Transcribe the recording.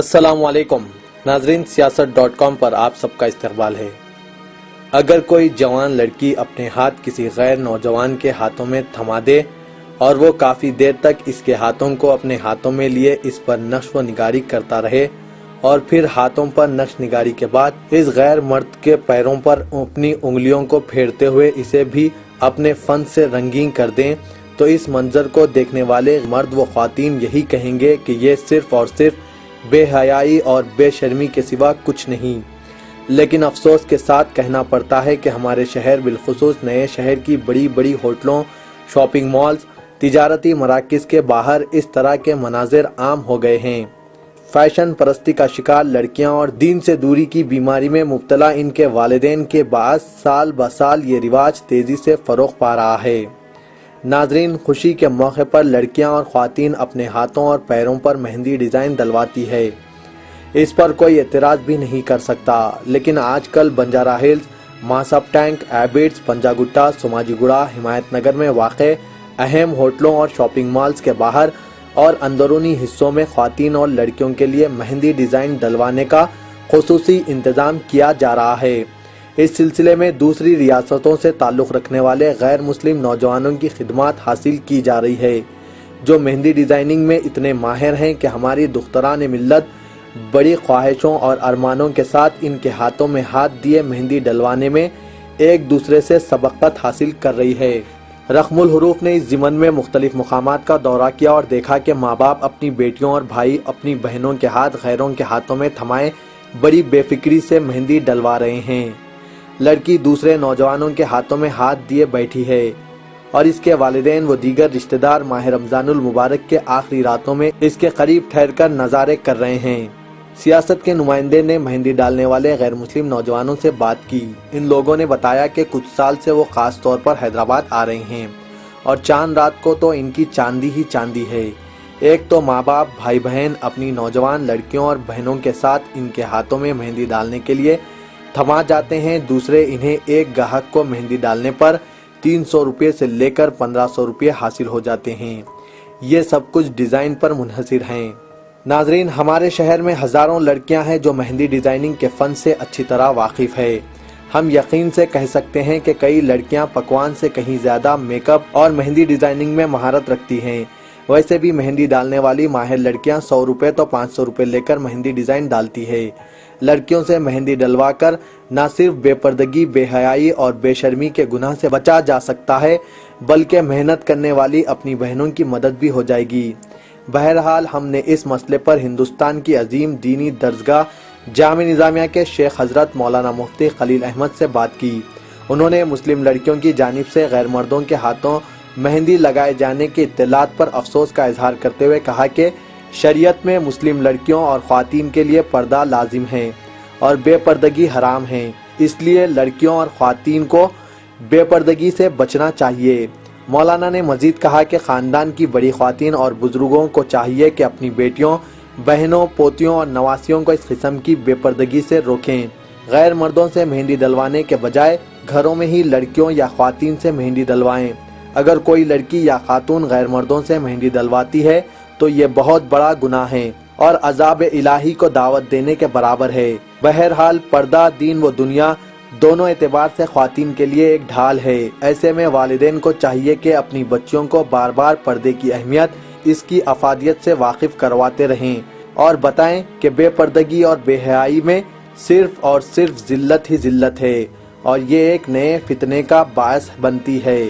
अस्सलाम वालेकुम नाजरीन, सियासत.com पर आप सबका इस्तकबाल है। अगर कोई जवान लड़की अपने हाथ किसी गैर नौजवान के हाथों में थमा दे और वो काफ़ी देर तक इसके हाथों को अपने हाथों में लिए इस पर नक्श व निगारी करता रहे और फिर हाथों पर नक्श निगारी के बाद इस गैर मर्द के पैरों पर अपनी उंगलियों को फेरते हुए इसे भी अपने फन से रंगीन कर दें, तो इस मंजर को देखने वाले मर्द व ख्वातीन यही कहेंगे कि ये सिर्फ और सिर्फ बेहयाई और बेशर्मी के सिवा कुछ नहीं। लेकिन अफसोस के साथ कहना पड़ता है कि हमारे शहर बिलखुसूस नए शहर की बड़ी बड़ी होटलों, शॉपिंग मॉल्स, तिजारती मराकिज़ के बाहर इस तरह के मनाजिर आम हो गए हैं। फैशन परस्ती का शिकार लड़कियां और दीन से दूरी की बीमारी में मुब्तला इनके वालिदैन के बाअस साल ब साल ये रिवाज तेजी से फरोग पा रहा है। नाजरीन, खुशी के मौके पर लड़कियां और ख्वातीन अपने हाथों और पैरों पर मेहंदी डिज़ाइन डलवाती है, इस पर कोई एतराज़ भी नहीं कर सकता। लेकिन आजकल बंजारा हिल्स, मासब टैंक, एबिट्स, पंजागुट्टा, सोमाजीगुड़ा, हिमायत नगर में वाक़े अहम होटलों और शॉपिंग मॉल्स के बाहर और अंदरूनी हिस्सों में ख्वातीन और लड़कियों के लिए मेहंदी डिज़ाइन डलवाने का खुसूसी इंतज़ाम किया जा रहा है। इस सिलसिले में दूसरी रियासतों से ताल्लुक़ रखने वाले गैर मुस्लिम नौजवानों की खिदमत हासिल की जा रही है, जो मेहंदी डिज़ाइनिंग में इतने माहिर हैं कि हमारी दुख्तरान मिल्लत बड़ी ख्वाहिशों और अरमानों के साथ इनके हाथों में हाथ दिए मेहंदी डलवाने में एक दूसरे से सबक़त हासिल कर रही है। रकमुल हुरूफ ने इस ज़िमन में मुख्तलिफ मकामात का दौरा किया और देखा कि माँ बाप अपनी बेटियों और भाई अपनी बहनों के हाथ गैरों के हाथों में थमाए बड़ी बेफिक्री से मेहंदी डलवा रहे हैं। लड़की दूसरे नौजवानों के हाथों में हाथ दिए बैठी है और इसके वालिदैन व दीगर रिश्तेदार माह रमज़ानुल मुबारक के आखिरी रातों में इसके करीब ठहरकर नज़ारे कर रहे हैं। सियासत के नुमाइंदे ने मेहंदी डालने वाले गैर मुस्लिम नौजवानों से बात की। इन लोगों ने बताया कि कुछ साल से वो ख़ास तौर पर हैदराबाद आ रहे हैं और चांद रात को तो इनकी चांदी ही चांदी है। एक तो माँ बाप, भाई बहन अपनी नौजवान लड़कियों और बहनों के साथ इनके हाथों में मेहंदी डालने के लिए थमा जाते हैं, दूसरे इन्हें एक गाहक को मेहंदी डालने पर 300 रुपये से लेकर 1500 रुपये हासिल हो जाते हैं। ये सब कुछ डिज़ाइन पर मुनहसिर हैं। नाजरीन, हमारे शहर में हज़ारों लड़कियां हैं जो मेहंदी डिज़ाइनिंग के फ़न से अच्छी तरह वाकिफ़ है। हम यकीन से कह सकते हैं कि कई लड़कियां पकवान से कहीं ज़्यादा मेकअप और मेहंदी डिज़ाइनिंग में महारत रखती हैं। वैसे भी मेहंदी डालने वाली माहिर लड़कियां 100 रुपये तो 500 रुपये लेकर मेहंदी डिज़ाइन डालती है। लड़कियों से मेहंदी डलवा कर न सिर्फ बेपर्दगी, बेहयाई और बेशर्मी के गुनाह से बचा जा सकता है, बल्कि मेहनत करने वाली अपनी बहनों की मदद भी हो जाएगी। बहरहाल, हमने इस मसले पर हिंदुस्तान की अजीम दीनी दरगाह जामे निज़ामिया के शेख हज़रत मौलाना मुफ्ती खलील अहमद से बात की। उन्होंने मुस्लिम लड़कियों की जानिब से गैर मर्दों के हाथों मेहंदी लगाए जाने की इत्तलात पर अफसोस का इजहार करते हुए कहा कि शरीयत में मुस्लिम लड़कियों और ख्वातीन के लिए पर्दा लाजिम है और बेपर्दगी हराम है, इसलिए लड़कियों और ख्वातीन को बेपर्दगी से बचना चाहिए। मौलाना ने मजीद कहा कि ख़ानदान की बड़ी ख्वातीन और बुजुर्गों को चाहिए कि अपनी बेटियों, बहनों, पोतियों और नवासियों को इस किस्म की बेपर्दगी से रोकें। गैर मर्दों से मेहंदी डलवाने के बजाय घरों में ही लड़कियों या ख्वातीन से मेहंदी डलवाएं। अगर कोई लड़की या खातून गैर मर्दों से मेहंदी डलवाती है तो ये बहुत बड़ा गुनाह है और अज़ाब इलाही को दावत देने के बराबर है। बहरहाल, पर्दा दीन व दुनिया दोनों एतबार से ख्वातीन के लिए एक ढाल है। ऐसे में वालिदैन को चाहिए कि अपनी बच्चियों को बार बार पर्दे की अहमियत, इसकी अफादियत से वाकिफ करवाते रहें और बताएं कि बेपर्दगी और बेहयाई में सिर्फ और सिर्फ जिल्लत ही जिल्लत है और ये एक नए फितने का बायस बनती है।